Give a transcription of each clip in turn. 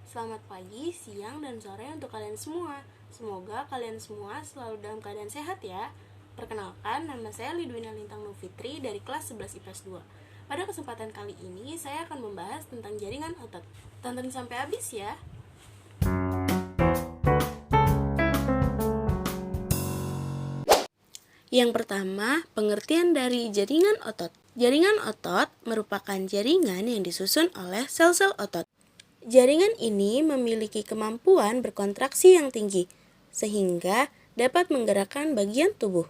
Selamat pagi, siang, dan sore untuk kalian semua. Semoga kalian semua selalu dalam keadaan sehat ya. Perkenalkan, nama saya Lidwina Lintang Nufitri dari kelas 11 IPS 2. Pada kesempatan kali ini, saya akan membahas tentang jaringan otot. Tonton sampai habis ya. Yang pertama, pengertian dari jaringan otot. Jaringan otot merupakan jaringan yang disusun oleh sel-sel otot. Jaringan ini memiliki kemampuan berkontraksi yang tinggi, sehingga dapat menggerakkan bagian tubuh.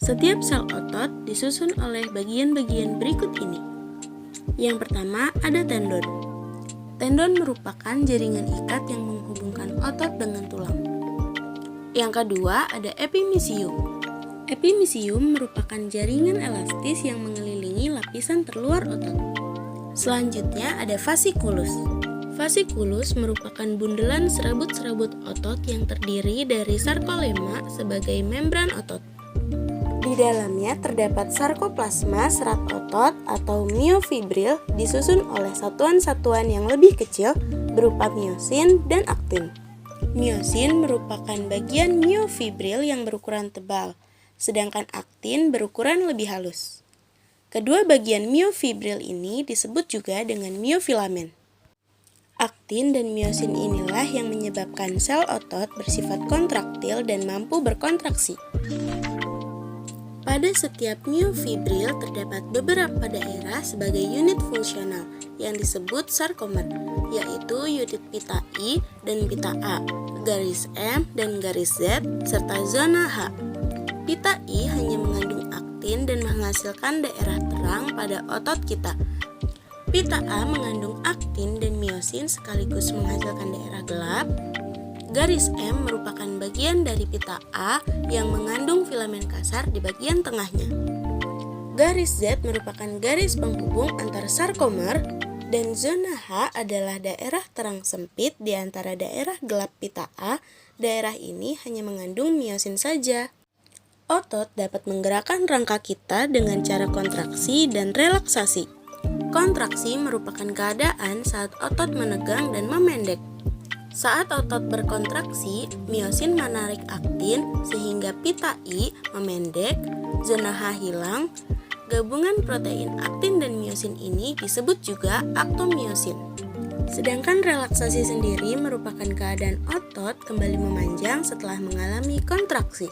Setiap sel otot disusun oleh bagian-bagian berikut ini. Yang pertama ada tendon. Tendon merupakan jaringan ikat yang menghubungkan otot dengan tulang. Yang kedua ada epimysium. Epimysium merupakan jaringan elastis yang mengelilingi lapisan terluar otot. Selanjutnya ada fasciculus. Fasciculus merupakan bundelan serabut-serabut otot yang terdiri dari sarkolema sebagai membran otot. Di dalamnya terdapat sarkoplasma serat otot atau myofibril disusun oleh satuan-satuan yang lebih kecil berupa miosin dan aktin. Miosin merupakan bagian myofibril yang berukuran tebal, sedangkan aktin berukuran lebih halus. Kedua bagian myofibril ini disebut juga dengan myofilamen. Aktin dan miosin inilah yang menyebabkan sel otot bersifat kontraktil dan mampu berkontraksi. Pada setiap myofibril terdapat beberapa daerah sebagai unit fungsional yang disebut sarkomer, yaitu unit pita I dan pita A, garis M dan garis Z, serta zona H. Pita I hanya mengandung aktin dan menghasilkan daerah terang pada otot kita. Pita A mengandung aktin dan miosin sekaligus menghasilkan daerah gelap. Garis M merupakan bagian dari pita A yang mengandung filamen kasar di bagian tengahnya. Garis Z merupakan garis penghubung antara sarkomer, dan zona H adalah daerah terang sempit di antara daerah gelap pita A. Daerah ini hanya mengandung miosin saja. Otot dapat menggerakkan rangka kita dengan cara kontraksi dan relaksasi. Kontraksi merupakan keadaan saat otot menegang dan memendek. Saat otot berkontraksi, miosin menarik aktin sehingga pita I memendek, zona H hilang. Gabungan protein aktin dan miosin ini disebut juga aktomiosin. Sedangkan relaksasi sendiri merupakan keadaan otot kembali memanjang setelah mengalami kontraksi.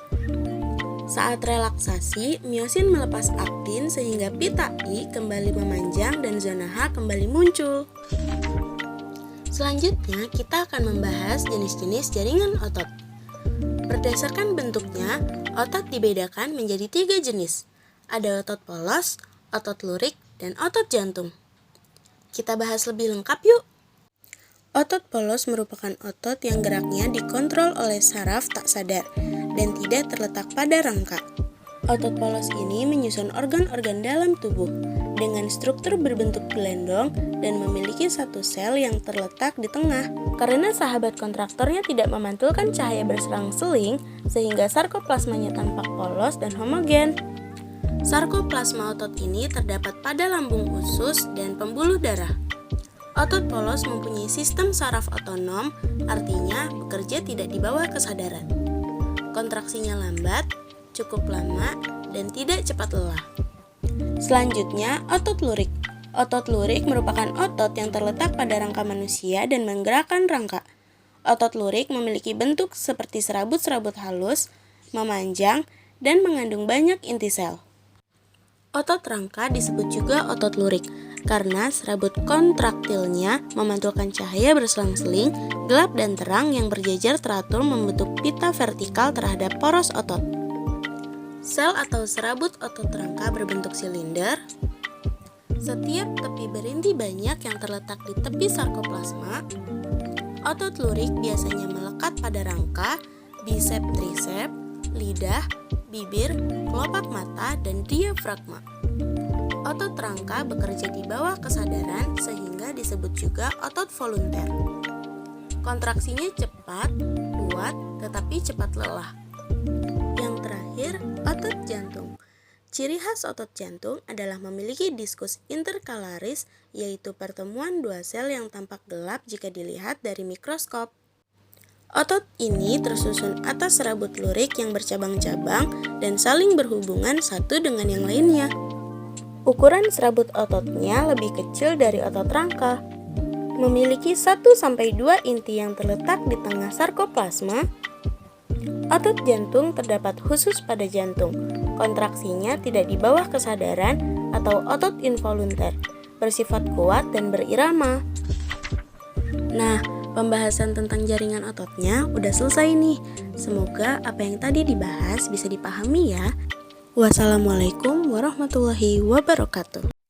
Saat relaksasi, miosin melepas aktin sehingga pita I kembali memanjang dan zona H kembali muncul. Selanjutnya, kita akan membahas jenis-jenis jaringan otot. Berdasarkan bentuknya, otot dibedakan menjadi 3 jenis. Ada otot polos, otot lurik, dan otot jantung. Kita bahas lebih lengkap yuk. Otot polos merupakan otot yang geraknya dikontrol oleh saraf tak sadar dan tidak terletak pada rangka. Otot polos ini menyusun organ-organ dalam tubuh dengan struktur berbentuk gelendong dan memiliki satu sel yang terletak di tengah. Karena sahabat kontraktornya tidak memantulkan cahaya berselang-seling, sehingga sarkoplasmanya tampak polos dan homogen. Sarkoplasma otot ini terdapat pada lambung usus dan pembuluh darah. Otot polos mempunyai sistem saraf otonom, artinya bekerja tidak di bawah kesadaran. Kontraksinya lambat, cukup lama, dan tidak cepat lelah. Selanjutnya, otot lurik. Otot lurik merupakan otot yang terletak pada rangka manusia dan menggerakkan rangka. Otot lurik memiliki bentuk seperti serabut-serabut halus, memanjang, dan mengandung banyak inti sel. Otot rangka disebut juga otot lurik karena serabut kontraktilnya memantulkan cahaya berselang-seling, gelap dan terang yang berjajar teratur membentuk pita vertikal terhadap poros otot. Sel atau serabut otot rangka berbentuk silinder. Setiap tepi berinti banyak yang terletak di tepi sarkoplasma. Otot lurik biasanya melekat pada rangka, bisep trisep, lidah, bibir, kelopak mata, dan diafragma. Otot rangka bekerja di bawah kesadaran sehingga disebut juga otot volunter. Kontraksinya cepat, kuat, tetapi cepat lelah. Yang terakhir, otot jantung. Ciri khas otot jantung adalah memiliki diskus interkalaris, yaitu pertemuan dua sel yang tampak gelap jika dilihat dari mikroskop. Otot ini tersusun atas serabut lurik yang bercabang-cabang dan saling berhubungan satu dengan yang lainnya. Ukuran serabut ototnya lebih kecil dari otot rangka. Memiliki 1-2 inti yang terletak di tengah sarkoplasma. Otot jantung terdapat khusus pada jantung. Kontraksinya tidak di bawah kesadaran atau otot involunter, bersifat kuat dan berirama. Nah, pembahasan tentang jaringan ototnya udah selesai nih. Semoga apa yang tadi dibahas bisa dipahami ya. Wassalamualaikum warahmatullahi wabarakatuh.